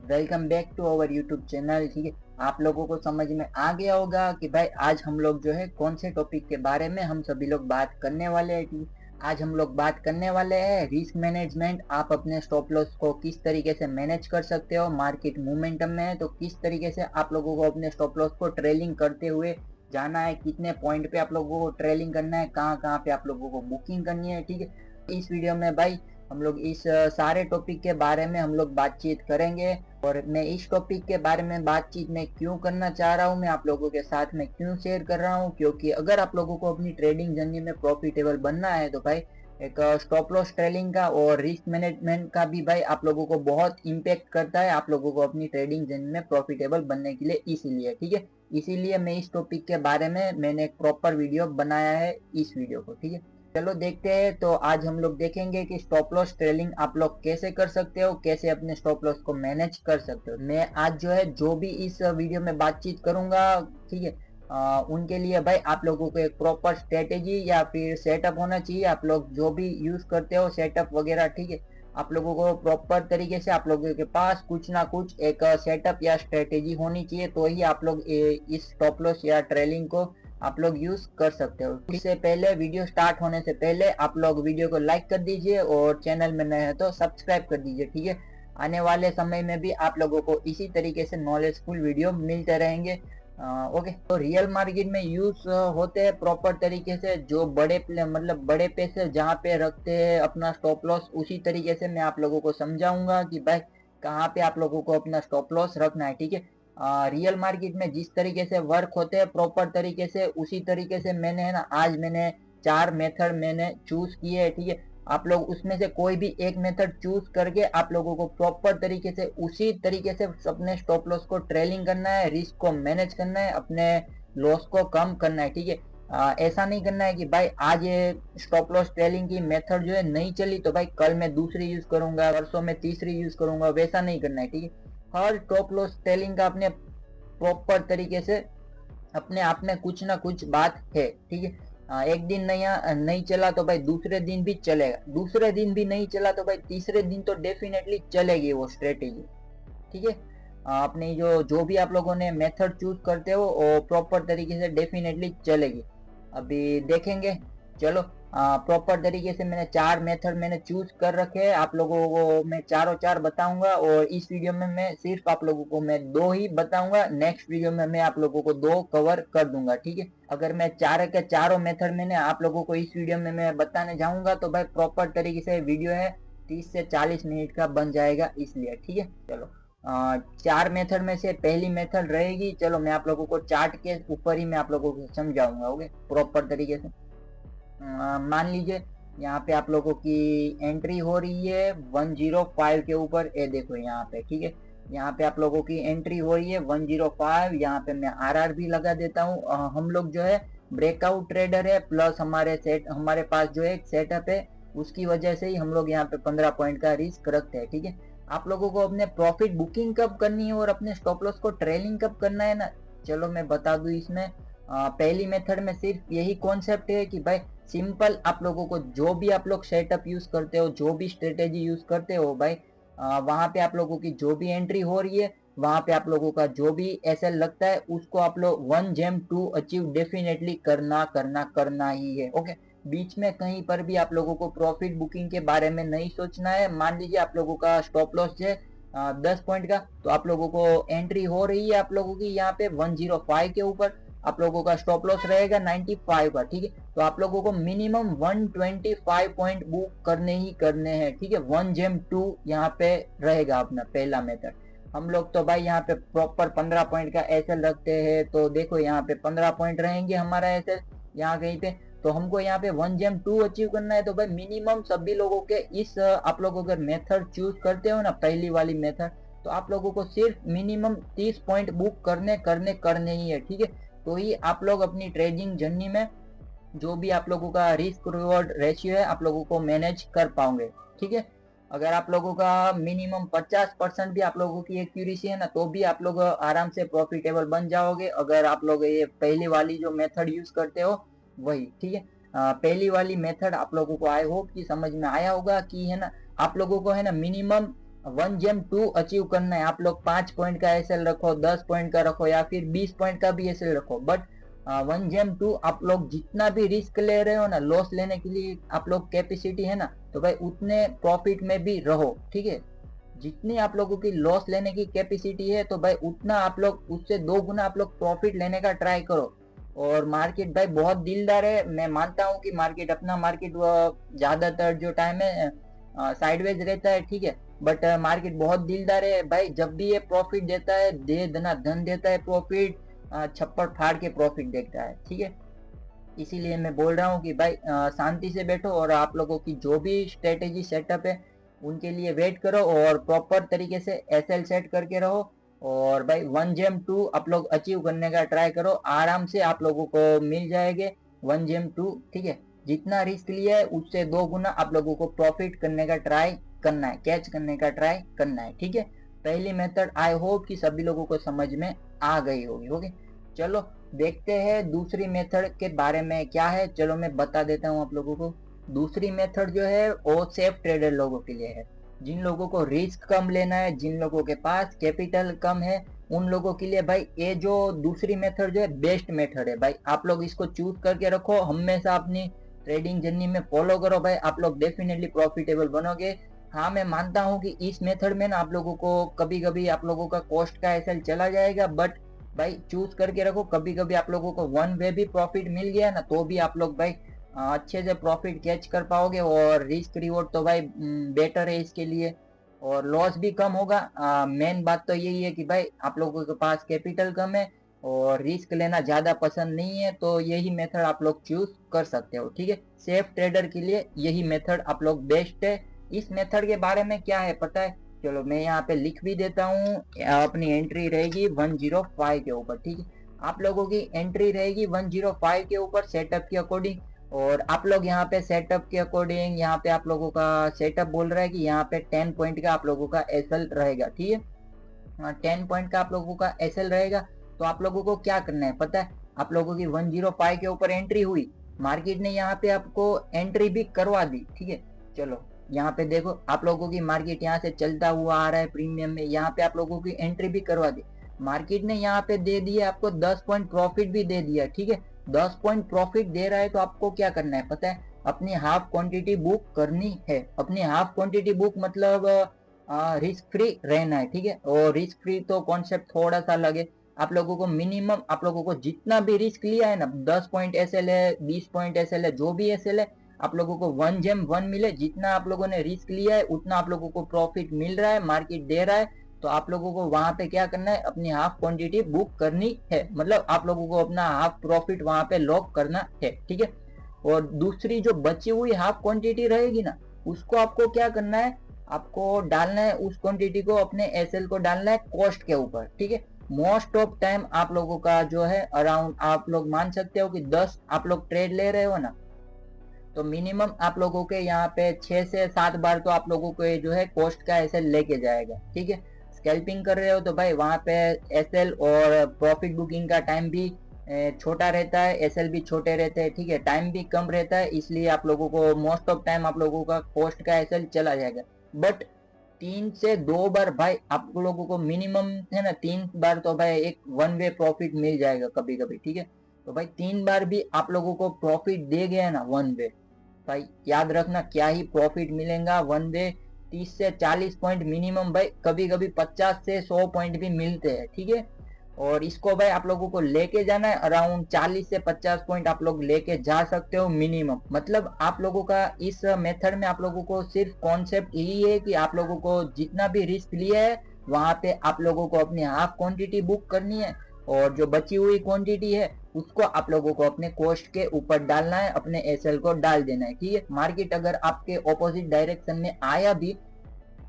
Welcome back to our YouTube channel. ठीक है, आप लोगों को समझ में आ गया होगा कि भाई आज हम लोग जो है कौन से टॉपिक के बारे में हम सभी लोग बात करने वाले हैं। ठीक है, आज हम लोग बात करने वाले हैं रिस्क मैनेजमेंट। आप अपने स्टॉप लॉस को किस तरीके से मैनेज कर सकते हो। मार्केट मोमेंटम में है तो किस तरीके से आप लोगों को अपने स्टॉप लॉस को ट्रेलिंग करते हुए जाना है, कितने पॉइंट पे आप लोगों को ट्रेलिंग करना है, कहाँ कहाँ पे आप लोगों को बुकिंग करनी है। ठीक है, इस वीडियो में भाई हम लोग इस सारे टॉपिक के बारे में हम लोग बातचीत करेंगे। और मैं इस टॉपिक के बारे में बातचीत में क्यों करना चाह रहा हूँ, मैं आप लोगों के साथ में क्यों शेयर कर रहा हूँ, क्योंकि अगर आप लोगों को अपनी ट्रेडिंग जर्नी में प्रॉफिटेबल बनना है तो भाई एक स्टॉप लॉस ट्रेडिंग का और रिस्क मैनेजमेंट का भी भाई आप लोगों को बहुत इम्पेक्ट करता है आप लोगों को अपनी ट्रेडिंग जर्नी में प्रॉफिटेबल बनने के लिए। इसीलिए ठीक है, इसीलिए मैं इस टॉपिक के बारे में मैंने एक प्रॉपर वीडियो बनाया है इस वीडियो को। ठीक है, चलो देखते हैं। तो आज हम लोग देखेंगे कि स्टॉप लॉस ट्रेलिंग आप लोग कैसे कर सकते हो, कैसे अपने स्टॉप लॉस को मैनेज कर सकते हो। मैं आज जो है जो भी इस वीडियो में बातचीत करूंगा, ठीक है, उनके लिए भाई आप लोगों को एक प्रॉपर स्ट्रेटेजी या फिर सेटअप होना चाहिए। आप लोग जो भी यूज करते हो सेटअप वगैरह, ठीक है, आप लोगों को प्रॉपर तरीके से आप लोगों के पास कुछ ना कुछ एक सेटअप या स्ट्रेटेजी होनी चाहिए, तो ही आप लोग इस स्टॉप लॉस या ट्रेलिंग को आप लोग यूज कर सकते हो। इससे पहले वीडियो स्टार्ट होने से पहले आप लोग वीडियो को लाइक कर दीजिए और चैनल में नए हैं तो सब्सक्राइब कर दीजिए। ठीक है, आने वाले समय में भी आप लोगों को इसी तरीके से नॉलेजफुल वीडियो मिलते रहेंगे। ओके, तो रियल मार्केट में यूज होते हैं प्रॉपर तरीके से जो बड़े मतलब बड़े पैसे जहाँ पे रखते हैं अपना स्टॉप लॉस, उसी तरीके से मैं आप लोगों को समझाऊंगा कि भाई कहाँ पे आप लोगों को अपना स्टॉप लॉस रखना है। ठीक है, रियल मार्केट में जिस तरीके से वर्क होते हैं प्रॉपर तरीके से उसी तरीके से मैंने है ना आज मैंने 4 मेथड मैंने चूज किए है। ठीक है, आप लोग उसमें से कोई भी एक मेथड चूज करके आप लोगों को प्रॉपर तरीके से उसी तरीके से अपने स्टॉप लॉस को ट्रेलिंग करना है, रिस्क को मैनेज करना है, अपने लॉस को कम करना है। ठीक है, ऐसा नहीं करना है कि भाई आज ये स्टॉप लॉस ट्रेलिंग की मेथड जो है नहीं चली तो भाई कल मैं दूसरी यूज करूंगा, परसों में तीसरी यूज करूंगा, वैसा नहीं करना है। ठीक है, हर स्टॉप लॉस ट्रेलिंग का अपने प्रॉपर तरीके से अपने आप में कुछ ना कुछ बात है। ठीक है, एक दिन नहीं चला तो भाई दूसरे दिन भी चलेगा, दूसरे दिन भी नहीं चला तो भाई तीसरे दिन तो डेफिनेटली चलेगी वो स्ट्रेटेजी। ठीक है, अपने जो जो भी आप लोगों ने मेथड चूज करते हो वो प्रॉपर तरीके से डेफिनेटली चलेगी। अभी देखेंगे, चलो प्रॉपर तरीके से मैंने 4 मेथड मैंने चूज कर रखे हैं, आप लोगों को मैं चारों चार बताऊंगा और इस वीडियो में मैं सिर्फ आप लोगों को मैं 2 ही बताऊंगा, नेक्स्ट वीडियो में मैं आप लोगों को 2 कवर कर दूंगा। ठीक है, अगर मैं चार के चारों मेथड मैंने आप लोगों को इस वीडियो में मैं बताने जाऊंगा तो भाई प्रॉपर तरीके से वीडियो है 30 से 40 मिनट का बन जाएगा, इसलिए। ठीक है, चलो 4 मेथड में से पहली मेथड रहेगी, चलो मैं आप लोगों को चार्ट के ऊपर ही मैं आप लोगों को समझाऊंगा। ओके, प्रॉपर तरीके से मान लीजिए यहाँ पे आप लोगों की एंट्री हो रही है 105 के ऊपर, ये देखो यहाँ पे। ठीक है, यहाँ पे आप लोगों की एंट्री हो रही है 105, यहाँ पे मैं आरआर भी लगा देता हूँ। हम लोग जो है ब्रेकआउट ट्रेडर है, प्लस हमारे पास जो एक सेटअप है, उसकी वजह से ही हम लोग यहाँ पे 15 पॉइंट का रिस्क रखते हैं। ठीक है, आप लोगों को अपने प्रॉफिट बुकिंग कब करनी है और अपने स्टॉप लॉस को ट्रेलिंग कब करना है ना, चलो मैं बता दूं इसमें। पहली मेथड में सिर्फ यही कॉन्सेप्ट है कि भाई सिंपल आप लोगों को जो भी आप लोग सेटअप यूज करते हो, जो भी स्ट्रेटेजी यूज करते हो भाई, वहां पे आप लोगों की जो भी एंट्री हो रही है, वहां पे आप लोगों का जो भी एसएल लगता है उसको आप लोग 1 जेम 2 अचीव डेफिनेटली करना करना करना ही है। ओके, बीच में कहीं पर भी आप लोगों को प्रॉफिट बुकिंग के बारे में नहीं सोचना है। मान लीजिए आप लोगों का स्टॉप लॉस है 10 पॉइंट का, तो आप लोगों को एंट्री हो रही है आप लोगों की यहाँ पे 105 के ऊपर, आप लोगों का स्टॉप लॉस रहेगा 95 का। ठीक है, तो आप लोगों को मिनिमम 125 पॉइंट बुक करने ही करने हैं। ठीक है, 1 जेम 2 यहाँ पे रहेगा अपना पहला मेथड। हम लोग तो भाई यहाँ पे प्रॉपर 15 पॉइंट का एसएल रखते हैं, तो देखो यहाँ पे 15 पॉइंट रहेंगे हमारा एसएल यहाँ कहीं पे, तो हमको यहाँ पे 1 जेम 2 अचीव करना है। तो भाई मिनिमम सभी लोगों के इस आप लोग अगर मेथड चूज करते हो ना पहली वाली मेथड, तो आप लोगों को सिर्फ मिनिमम 30 पॉइंट बुक करने करने करने ही है। ठीक है, तो ही आप लोग अपनी ट्रेडिंग जर्नी में जो भी आप लोगों का रिस्क रिवॉर्ड रेशियो है आप लोगों को मैनेज कर पाओगे। ठीक है, अगर आप लोगों का मिनिमम 50% भी आप लोगों की एक्यूरेसी है ना, तो भी आप लोग आराम से प्रॉफिटेबल बन जाओगे, अगर आप लोग ये पहली वाली जो मेथड यूज करते हो वही। ठीक है, पहली वाली मेथड आप लोगों को आई होप कि समझ में आया होगा कि है ना, आप लोगों को है ना मिनिमम 1 GM 2 अचीव करना है, आप लोग 5 पॉइंट का एसएल रखो, 10 पॉइंट का रखो या फिर 20 पॉइंट का भी एसएल रखो, बट 1 GM 2 आप लोग जितना भी रिस्क ले रहे हो ना, लॉस लेने के लिए आप लोग कैपेसिटी है ना, तो भाई उतने प्रॉफिट में भी रहो, ठीक है। जितनी आप लोगों की लॉस लेने की कैपेसिटी है तो भाई उतना आप लोग उससे 2 गुना आप लोग प्रॉफिट लेने का ट्राई करो। और मार्केट भाई बहुत दिलदार है, मैं मानता हूँ कि मार्केट अपना मार्केट ज्यादातर जो टाइम है साइडवेज रहता है, ठीक है। बट मार्केट बहुत दिलदार है भाई, जब भी ये प्रॉफिट देता है, दे दना धन देता है प्रॉफिट, छप्पर फाड़ के प्रॉफिट देता है, ठीक है। इसीलिए मैं बोल रहा हूँ कि भाई शांति से बैठो और आप लोगों की जो भी स्ट्रेटेजी सेटअप है उनके लिए वेट करो और प्रॉपर तरीके से एसएल सेट करके रहो। और भाई 1 GM 2 आप लोग अचीव करने का ट्राई करो, आराम से आप लोगों को मिल जाएंगे 1 GM 2, ठीक है। जितना रिस्क लिया है उससे 2 गुना आप लोगों को प्रॉफिट करने का ट्राई करना है, कैच करने का ट्राई करना है, ठीक है। पहली मेथड आई होप कि सभी लोगों को समझ में आ गई होगी, ओके। चलो देखते हैं दूसरी मेथड के बारे में क्या है, चलो मैं बता देता हूँ आप लोगों को। दूसरी मेथड जो है वो सेफ ट्रेडर लोगों के लिए है, जिन लोगों को रिस्क कम लेना है, जिन लोगों के पास कैपिटल कम है, उन लोगों के लिए भाई ये जो दूसरी मेथड जो है बेस्ट मेथड है भाई। आप लोग इसको चूज करके रखो, हमेशा अपनी ट्रेडिंग जर्नी में फॉलो करो भाई, आप लोग डेफिनेटली प्रॉफिटेबल बनोगे। हाँ मैं मानता हूँ कि इस मेथड में ना आप लोगों को कभी कभी आप लोगों का कॉस्ट का एसएल चला जाएगा, बट भाई चूज करके रखो, कभी कभी आप लोगों को वन वे भी प्रॉफिट मिल गया ना तो भी आप लोग भाई अच्छे से प्रॉफिट कैच कर पाओगे, और रिस्क रिवॉर्ड तो भाई बेटर है इसके लिए, और लॉस भी कम होगा। मेन बात तो यही है कि भाई आप लोगों के पास कैपिटल कम है और रिस्क लेना ज्यादा पसंद नहीं है, तो यही मेथड आप लोग चूज कर सकते हो, ठीक है। सेफ ट्रेडर के लिए यही मेथड आप लोग बेस्ट है। इस मेथड के बारे में क्या है पता है, चलो मैं यहाँ पे लिख भी देता हूँ। अपनी एंट्री रहेगी 105 के ऊपर, ठीक है। आप लोगों की एंट्री रहेगी 105 के ऊपर सेटअप के अकॉर्डिंग, और आप लोग यहाँ पे सेटअप के अकॉर्डिंग, यहाँ पे आप लोगों का सेटअप बोल रहा है कि यहाँ पे 10 पॉइंट का आप लोगों का एसएल रहेगा, ठीक है। 10 पॉइंट का आप लोगों का एसएल रहेगा, तो आप लोगों को क्या करना है पता है, आप लोगों की 105 के ऊपर एंट्री हुई, मार्केट ने यहाँ पे आपको एंट्री भी करवा दी, ठीक है। चलो यहाँ पे देखो आप लोगों की मार्केट यहाँ से चलता हुआ आ रहा है प्रीमियम में, यहाँ पे आप लोगों की एंट्री भी करवा दी, मार्केट ने यहाँ पे दे दिया आपको 10 पॉइंट प्रॉफिट भी दे दिया, ठीक है। 10 पॉइंट प्रॉफिट दे रहा है तो आपको क्या करना है पता है, अपनी हाफ क्वांटिटी बुक करनी है। अपनी हाफ क्वांटिटी बुक मतलब रिस्क फ्री रहना है, ठीक है। और रिस्क फ्री तो कॉन्सेप्ट थोड़ा सा अलग है, आप लोगों को मिनिमम आप लोगों को जितना भी रिस्क लिया है ना, 10 पॉइंट एसएल है, 20 पॉइंट एसएल है, जो भी एसएल है, आप लोगों को 1 GM 1 मिले, जितना आप लोगों ने रिस्क लिया है उतना आप लोगों को प्रॉफिट मिल रहा है, मार्केट दे रहा है, तो आप लोगों को वहां पे क्या करना है, अपनी हाफ क्वांटिटी बुक करनी है, मतलब आप लोगों को अपना हाफ प्रॉफिट वहां पे लॉक करना है, ठीक है। और दूसरी जो बची हुई हाफ क्वांटिटी रहेगी ना, उसको आपको क्या करना है, आपको डालना है उस क्वांटिटी को, अपने एसएल को डालना है कॉस्ट के ऊपर, ठीक है। मोस्ट ऑफ टाइम आप लोगों का जो है अराउंड, आप लोग मान सकते हो कि 10 आप लोग ट्रेड ले रहे हो ना, तो मिनिमम आप लोगों के यहाँ पे 6 से 7 बार तो आप लोगों को ये जो है कॉस्ट का एसएल लेके जाएगा, ठीक है। स्कैल्पिंग कर रहे हो तो भाई वहां पे एसएल और प्रॉफिट बुकिंग का टाइम भी छोटा रहता है, एसएल भी छोटे रहते हैं, ठीक है, टाइम भी कम रहता है, इसलिए आप लोगों को मोस्ट ऑफ टाइम आप लोगों का कॉस्ट का एसएल चला जाएगा। बट 3 से 2 बार भाई आप लोगों को मिनिमम है ना, 3 बार तो भाई एक वन वे प्रॉफिट मिल जाएगा कभी कभी, ठीक है। तो भाई 3 बार भी आप लोगों को प्रॉफिट दे गया ना वन वे, भाई याद रखना क्या ही प्रॉफिट मिलेगा वन वे। 30 से 40 पॉइंट मिनिमम भाई, कभी कभी 50 से 100 पॉइंट भी मिलते हैं, ठीक है। और इसको भाई आप लोगों को लेके जाना है अराउंड 40 से 50 पॉइंट आप लोग लेके जा सकते हो मिनिमम। मतलब आप लोगों का इस मेथड में आप लोगों को सिर्फ कॉन्सेप्ट यही है कि आप लोगों को जितना भी रिस्क लिया है वहां पे आप लोगों को अपनी हाफ क्वांटिटी बुक करनी है, और जो बची हुई क्वांटिटी है उसको आप लोगों को अपने कॉस्ट के ऊपर डालना है, अपने एसएल को डाल देना है, ठीक है। मार्केट अगर आपके ऑपोजिट डायरेक्शन में आया भी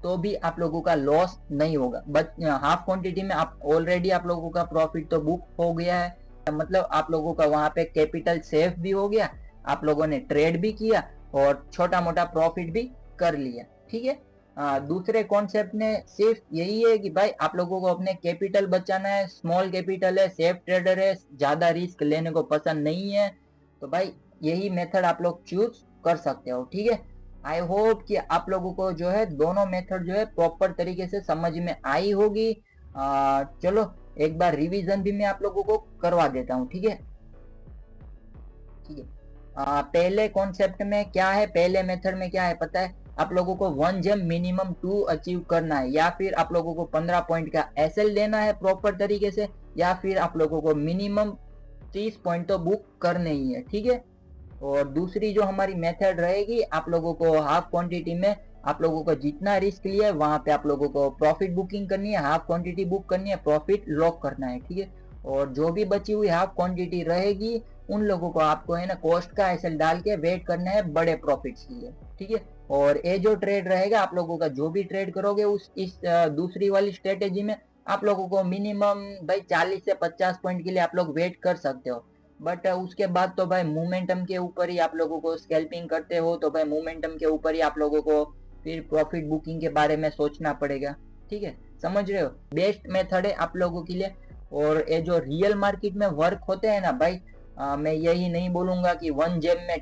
तो भी आप लोगों का लॉस नहीं होगा, बट हाफ क्वांटिटी में आप ऑलरेडी आप लोगों का प्रॉफिट तो बुक हो गया है, मतलब आप लोगों का वहां पे कैपिटल सेफ भी हो गया, आप लोगों ने ट्रेड भी किया और छोटा मोटा प्रॉफिट भी कर लिया, ठीक है। दूसरे कॉन्सेप्ट में सिर्फ यही है कि भाई आप लोगों को अपने कैपिटल बचाना है, स्मॉल कैपिटल है, सेफ ट्रेडर है, ज्यादा रिस्क लेने को पसंद नहीं है, तो भाई यही मेथड आप लोग चूज कर सकते हो, ठीक है। आई होप कि आप लोगों को जो है दोनों मेथड जो है प्रॉपर तरीके से समझ में आई होगी। चलो एक बार रिवीजन भी मैं आप लोगों को करवा देता हूँ, ठीक है। ठीक है, पहले कॉन्सेप्ट में क्या है, पहले मेथड में क्या है पता है, आप लोगों को 1 जेम मिनिमम 2 अचीव करना है, या फिर आप लोगों को 15 पॉइंट का एसएल लेना है प्रॉपर तरीके से, या फिर आप लोगों को मिनिमम 30 पॉइंट तो बुक करने ही है, ठीक है। और दूसरी जो हमारी मेथड रहेगी, आप लोगों को हाफ क्वांटिटी में आप लोगों को जितना रिस्क लिया है वहां पे आप लोगों को प्रॉफिट बुकिंग करनी है, हाफ क्वांटिटी बुक करनी है, प्रॉफिट लॉक करना है, ठीक है। और जो भी बची हुई हाफ क्वांटिटी रहेगी उन लोगों को आपको है ना कॉस्ट का एसएल डाल के वेट करना है बड़े प्रॉफिट्स के लिए, ठीक है। और ये जो ट्रेड रहेगा आप लोगों का, जो भी ट्रेड करोगे उस इस दूसरी वाली स्ट्रेटेजी में आप लोगों को मिनिमम भाई 40 से 50 पॉइंट के लिए आप लोग वेट कर सकते हो। बट उसके बाद तो भाई मोमेंटम के ऊपर ही आप लोगों को, स्कैल्पिंग करते हो तो भाई मोमेंटम के ऊपर ही आप लोगों को फिर प्रॉफिट बुकिंग के बारे में सोचना पड़ेगा, ठीक है। समझ रहे हो, बेस्ट मेथड है आप लोगों के लिए। और ये जो रियल मार्केट में वर्क होते हैं ना भाई, मैं यही नहीं बोलूंगा कि 1 जेम में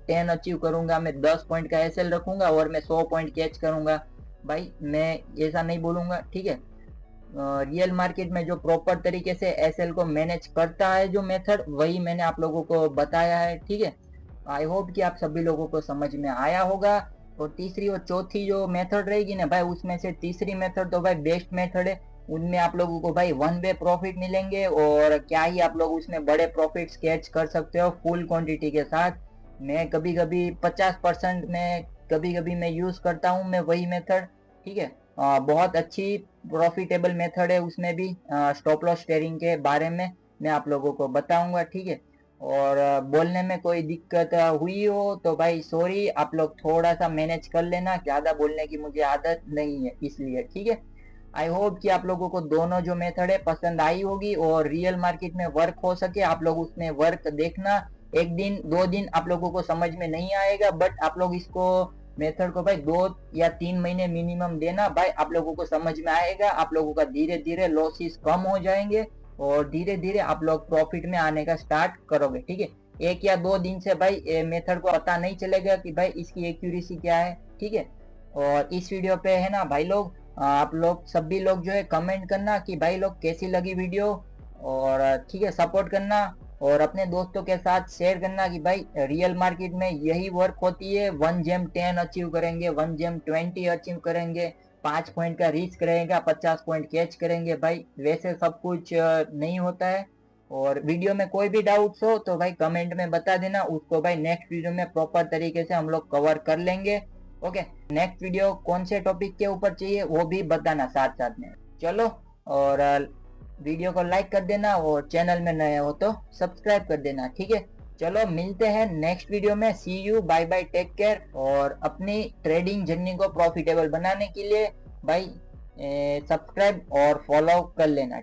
10 अचीव करूंगा, मैं 10 पॉइंट का एसएल रखूंगा और मैं 100 पॉइंट कैच करूंगा, भाई मैं ऐसा नहीं बोलूंगा, ठीक है। रियल मार्केट में जो प्रॉपर तरीके से एसएल को मैनेज करता है जो मेथड, वही मैंने आप लोगों को बताया है, ठीक है। आई होप कि आप सभी लोगों को समझ में आया होगा। और तीसरी और चौथी जो मेथड रहेगी ना भाई, उसमें से तीसरी मेथड तो भाई बेस्ट मेथड है। उनमें आप लोगों को भाई 1 वे प्रॉफिट मिलेंगे, और क्या ही आप लोग उसमें बड़े प्रॉफिट कैच कर सकते हो फुल क्वांटिटी के साथ। मैं कभी कभी 50% में, कभी कभी मैं यूज करता हूँ मैं वही मेथड, ठीक है। बहुत अच्छी प्रॉफिटेबल मेथड है, उसमें भी स्टॉप लॉस शेयरिंग के बारे में मैं आप लोगों को बताऊंगा, ठीक है। और बोलने में कोई दिक्कत हुई हो तो भाई सॉरी, आप लोग थोड़ा सा मैनेज कर लेना, ज्यादा बोलने की मुझे आदत नहीं है इसलिए, ठीक है। आई होप कि आप लोगों को दोनों जो मेथड है पसंद आई होगी, और रियल मार्केट में वर्क हो सके आप लोग उसमें वर्क देखना। एक दिन 2 दिन आप लोगों को समझ में नहीं आएगा, बट आप लोग इसको मेथड को भाई 2 या 3 महीने मिनिमम देना, भाई आप लोगों को समझ में आएगा, आप लोगों का धीरे धीरे लॉसेस कम हो जाएंगे, और धीरे धीरे आप लोग प्रॉफिट में आने का स्टार्ट करोगे, ठीक है। 1 या 2 दिन से भाई मेथड को पता नहीं चलेगा कि भाई इसकी एक्यूरेसी क्या है, ठीक है। और इस वीडियो पे है ना भाई लोग, आप लोग सभी लोग जो है कमेंट करना कि भाई लोग कैसी लगी वीडियो, और ठीक है सपोर्ट करना, और अपने दोस्तों के साथ शेयर करना कि भाई रियल मार्केट में यही वर्क होती है। 1 जेम 10 अचीव करेंगे, 1 जेम 20 अचीव करेंगे, 5 पॉइंट का रिस्क रहेगा, 50 पॉइंट कैच करेंगे, भाई वैसे सब कुछ नहीं होता है। और वीडियो में कोई भी डाउट्स हो तो भाई कमेंट में बता देना, उसको भाई नेक्स्ट वीडियो में प्रॉपर तरीके से हम लोग कवर कर लेंगे। ओके, नेक्स्ट वीडियो कौन से टॉपिक के ऊपर चाहिए वो भी बताना साथ साथ में। चलो, और वीडियो को लाइक कर देना, और चैनल में नए हो तो सब्सक्राइब कर देना, ठीक है। चलो मिलते हैं नेक्स्ट वीडियो में, see you, bye bye, take care. और अपनी ट्रेडिंग जर्नी को प्रॉफिटेबल बनाने के लिए भाई सब्सक्राइब और फॉलो कर लेना।